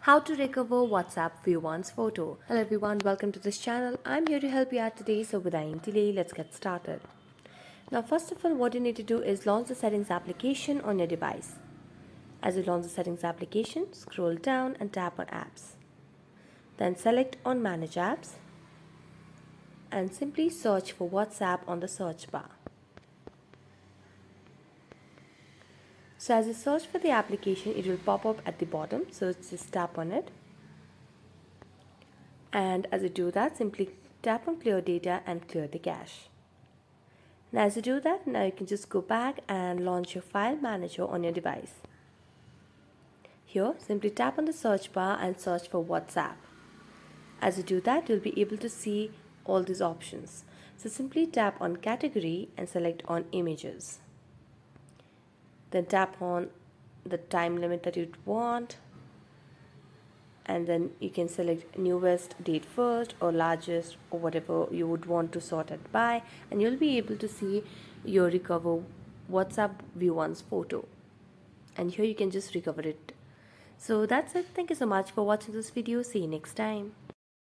How to recover WhatsApp view once photo. Hello everyone, welcome to this channel. I'm here to help you out today, so without any delay, let's get started. Now first of all, what you need to do is launch the settings application on your device. As you launch the settings application, scroll down and tap on apps. Then select on manage apps and simply search for WhatsApp on the search bar. So as you search for the application, it will pop up at the bottom, so just tap on it. And as you do that, simply tap on clear data and clear the cache. Now as you do that, now you can just go back and launch your file manager on your device. Here, simply tap on the search bar and search for WhatsApp. As you do that, you'll be able to see all these options. So simply tap on category and select on images. Then tap on the time limit that you'd want, and then you can select newest, date first, or largest, or whatever you would want to sort it by, and you'll be able to see your recover WhatsApp view once photo, and here you can just recover it. So that's it. Thank you so much for watching this video. See you next time.